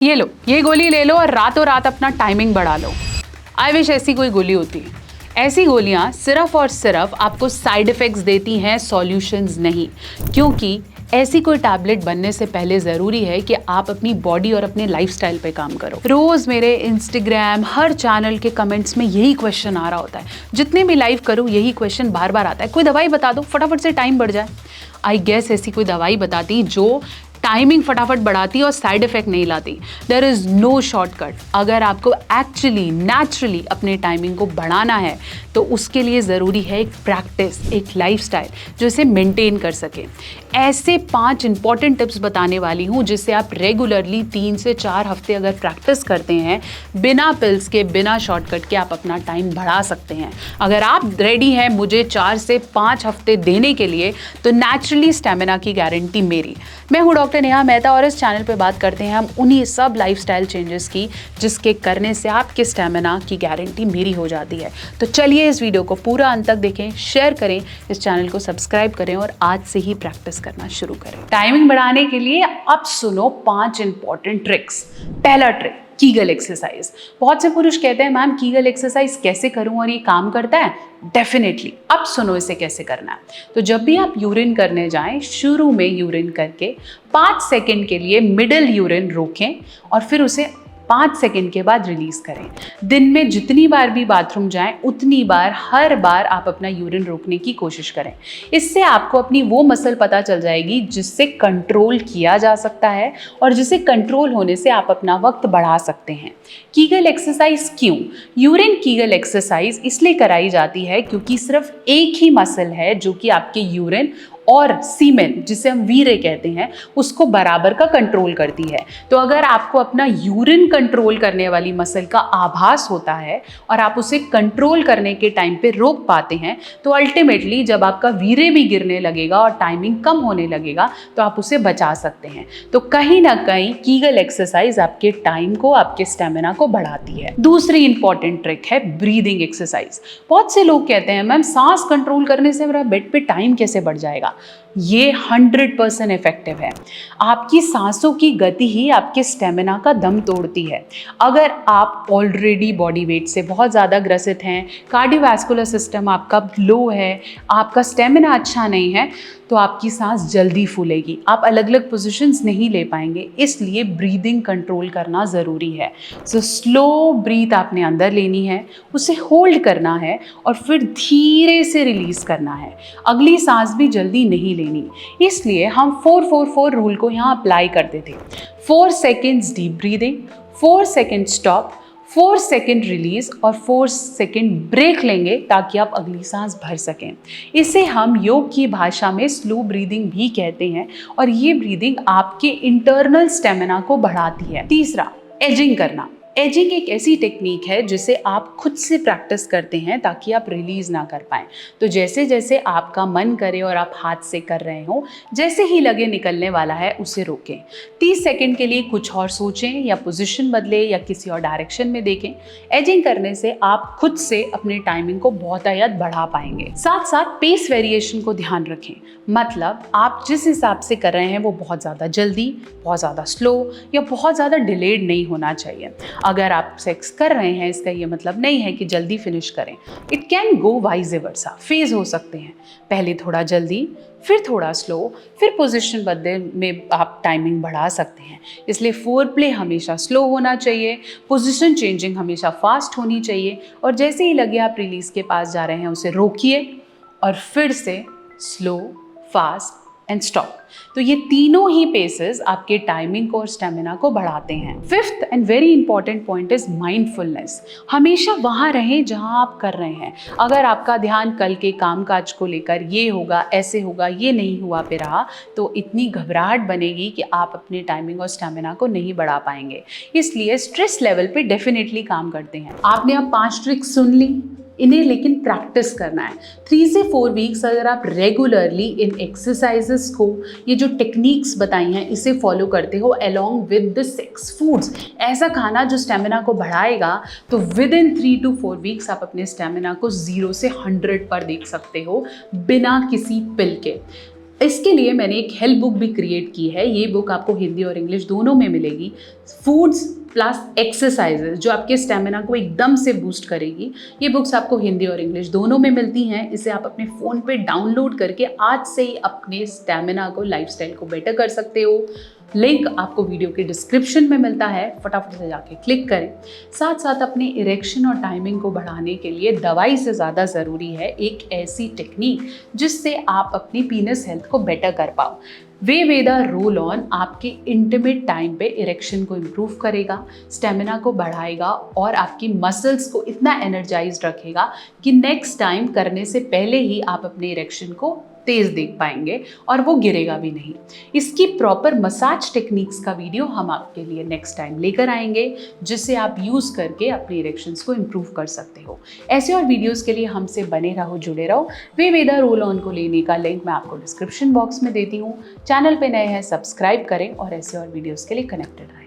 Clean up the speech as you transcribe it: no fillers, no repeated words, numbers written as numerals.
ये लो, ये गोली ले लो और रातों रात अपना टाइमिंग बढ़ा लो। आई विश ऐसी कोई गोली होती। ऐसी गोलियां सिर्फ और सिर्फ आपको साइड इफेक्ट्स देती हैं, सॉल्यूशंस नहीं। क्योंकि ऐसी कोई टैबलेट बनने से पहले ज़रूरी है कि आप अपनी बॉडी और अपने लाइफस्टाइल पे काम करो। रोज़ मेरे इंस्टाग्राम हर चैनल के कमेंट्स में यही क्वेश्चन आ रहा होता है, जितने भी लाइव करूँ यही क्वेश्चन बार बार आता है, कोई दवाई बता दो फटाफट से टाइम बढ़ जाए। आई गेस ऐसी कोई दवाई बताती जो टाइमिंग फटाफट बढ़ाती और साइड इफेक्ट नहीं लाती। There is no shortcut. अगर आपको एक्चुअली नेचुरली अपने टाइमिंग को बढ़ाना है तो उसके लिए ज़रूरी है एक प्रैक्टिस, एक लाइफस्टाइल जो इसे मेंटेन कर सके। ऐसे 5 इंपॉर्टेंट टिप्स बताने वाली हूँ जिससे आप रेगुलरली 3 से 4 हफ्ते अगर प्रैक्टिस करते हैं, बिना पिल्स के, बिना शॉर्टकट के आप अपना टाइम बढ़ा सकते हैं। अगर आप रेडी हैं मुझे 4 से 5 हफ्ते देने के लिए तो नेचुरली स्टेमिना की गारंटी मेरी। मैं हूँ डॉक्टर नेहा मेहता और इस चैनल पे बात करते हैं हम उन्हीं सब लाइफस्टाइल चेंजेस की जिसके करने से आपके स्टेमिना की गारंटी मेरी हो जाती है। तो चलिए इस वीडियो को पूरा अंत तक देखें, शेयर करें, इस चैनल को सब्सक्राइब करें और आज से ही प्रैक्टिस करना शुरू करें। टाइमिंग बढ़ाने के लिए अब सुनो 5 इंपॉर्टेंट ट्रिक्स। पहला ट्रिक, कीगल एक्सरसाइज। बहुत से पुरुष कहते हैं मैम कीगल एक्सरसाइज कैसे करूं और ये काम करता है? डेफिनेटली। अब सुनो इसे कैसे करना है। तो जब भी आप यूरिन करने जाएं, शुरू में यूरिन करके 5 सेकंड के लिए मिडिल यूरिन रोकें और फिर उसे 5 सेकंड के बाद रिलीज करें। दिन में जितनी बार भी बाथरूम जाएं उतनी बार, हर बार आप अपना यूरिन रोकने की कोशिश करें। इससे आपको अपनी वो मसल पता चल जाएगी जिससे कंट्रोल किया जा सकता है और जिसे कंट्रोल होने से आप अपना वक्त बढ़ा सकते हैं। कीगल एक्सरसाइज क्यों? यूरिन कीगल एक्सरसाइज इसलिए कराई जाती है क्योंकि सिर्फ एक ही मसल है जो कि आपके यूरिन और सीमेन, जिसे हम वीरे कहते हैं, उसको बराबर का कंट्रोल करती है। तो अगर आपको अपना यूरिन कंट्रोल करने वाली मसल का आभास होता है और आप उसे कंट्रोल करने के टाइम पे रोक पाते हैं तो अल्टीमेटली जब आपका वीरे भी गिरने लगेगा और टाइमिंग कम होने लगेगा तो आप उसे बचा सकते हैं। तो कहीं ना कहीं कीगल एक्सरसाइज आपके टाइम को, आपके स्टेमिना को बढ़ाती है। दूसरी इंपॉर्टेंट ट्रिक है ब्रीदिंग एक्सरसाइज। बहुत से लोग कहते हैं मैम सांस कंट्रोल करने से मेरा बेड पे टाइम कैसे बढ़ जाएगा? ये 100% इफेक्टिव है। आपकी सांसों की गति ही आपके स्टेमिना का दम तोड़ती है। अगर आप ऑलरेडी बॉडी वेट से बहुत ज़्यादा ग्रसित हैं, कार्डियोवैस्कुलर सिस्टम आपका लो है, आपका स्टेमिना अच्छा नहीं है, तो आपकी सांस जल्दी फूलेगी, आप अलग अलग पोजीशंस नहीं ले पाएंगे। इसलिए ब्रीदिंग कंट्रोल करना ज़रूरी है। सो स्लो ब्रीथ आपने अंदर लेनी है, उसे होल्ड करना है और फिर धीरे से रिलीज़ करना है। अगली सांस भी जल्दी नहीं लेनी। इसलिए हम 4-4-4 रूल को यहाँ अप्लाई करते थे। 4 seconds deep breathing, 4 second stop, 4 second release और 4 सेकेंड ब्रेक लेंगे ताकि आप अगली सांस भर सकें। इसे हम योग की भाषा में स्लो ब्रीदिंग भी कहते हैं और ये ब्रीदिंग आपके इंटरनल स्टेमिना को बढ़ाती है। तीसरा, एजिंग करना। एजिंग एक ऐसी टेक्निक है जिसे आप खुद से प्रैक्टिस करते हैं ताकि आप रिलीज ना कर पाएं। तो जैसे जैसे आपका मन करे और आप हाथ से कर रहे हो, जैसे ही लगे निकलने वाला है उसे रोकें। 30 सेकंड के लिए कुछ और सोचें या पोजीशन बदलें या किसी और डायरेक्शन में देखें। एजिंग करने से आप खुद से अपने टाइमिंग को बहुतायत बढ़ा पाएंगे। साथ साथ पेस वेरिएशन को ध्यान रखें। मतलब आप जिस हिसाब से कर रहे हैं वो बहुत ज़्यादा जल्दी, बहुत ज़्यादा स्लो या बहुत ज़्यादा डिलेड नहीं होना चाहिए। अगर आप सेक्स कर रहे हैं इसका ये मतलब नहीं है कि जल्दी फिनिश करें। It can go wise versa, phase हो सकते हैं। पहले थोड़ा जल्दी, फिर थोड़ा स्लो, फिर पोजीशन बदले में आप टाइमिंग बढ़ा सकते हैं। इसलिए फोरप्ले हमेशा स्लो होना चाहिए, पोजीशन चेंजिंग हमेशा फास्ट होनी चाहिए और जैसे ही लगे आप रिलीज के पास जा रहे हैं उसे रोकिए और फिर से स्लो, फास्ट एंड स्टॉप। तो ये तीनों ही पेसेस आपके टाइमिंग को और स्टेमिना को बढ़ाते हैं। Fifth and very important point is mindfulness. हमेशा वहाँ रहें जहाँ आप कर रहे हैं। अगर आपका ध्यान कल के कामकाज को लेकर ये होगा, ऐसे होगा, ये नहीं हुआ पे रहा तो इतनी घबराहट बनेगी कि आप अपने टाइमिंग और स्टेमिना को नहीं बढ़ा पाएंगे। इसलिए स्ट्रेस लेवल पे डेफिनेटली काम करते हैं। आपने अब 5 ट्रिक्स सुन ली, इन्हें लेकिन प्रैक्टिस करना है। 3 से 4 वीक्स अगर आप रेगुलरली इन एक्सरसाइजेस को, ये जो टेक्निक्स बताई हैं, इसे फॉलो करते हो अलोंग विद द 6 फूड्स, ऐसा खाना जो स्टेमिना को बढ़ाएगा, तो विद इन 3 to 4 वीक्स आप अपने स्टेमिना को 0 से 100 पर देख सकते हो बिना किसी पिल के। इसके लिए मैंने एक हेल्प बुक भी क्रिएट की है। ये बुक आपको हिंदी और इंग्लिश दोनों में मिलेगी। फूड्स प्लस एक्सरसाइजेज जो आपके स्टेमिना को एकदम से बूस्ट करेगी। ये बुक्स आपको हिंदी और इंग्लिश दोनों में मिलती हैं। इसे आप अपने फ़ोन पे डाउनलोड करके आज से ही अपने स्टेमिना को, लाइफस्टाइल को बेटर कर सकते हो। लिंक आपको वीडियो के डिस्क्रिप्शन में मिलता है, फटाफट से जाके क्लिक करें। साथ साथ अपने इरेक्शन और टाइमिंग को बढ़ाने के लिए दवाई से ज़्यादा ज़रूरी है एक ऐसी टेक्निक जिससे आप अपनी पीनस हेल्थ को बेटर कर पाओ। वेवेदा रोल ऑन आपके इंटीमेट टाइम पे इरेक्शन को इम्प्रूव करेगा, स्टेमिना को बढ़ाएगा और आपकी मसल्स को इतना एनर्जाइज्ड रखेगा कि नेक्स्ट टाइम करने से पहले ही आप अपने इरेक्शन को तेज देख पाएंगे और वो गिरेगा भी नहीं। इसकी प्रॉपर मसाज टेक्निक्स का वीडियो हम आपके लिए नेक्स्ट टाइम लेकर आएंगे, जिसे आप यूज़ करके अपने इरेक्शंस को इम्प्रूव कर सकते हो। ऐसे और वीडियोस के लिए हमसे बने रहो, जुड़े रहो। वेवेदा रोल ऑन को लेने का लिंक मैं आपको डिस्क्रिप्शन बॉक्स में देती हूँ। चैनल पे नए हैं, सब्सक्राइब करें और ऐसे और वीडियोज़ के लिए कनेक्टेड रहें।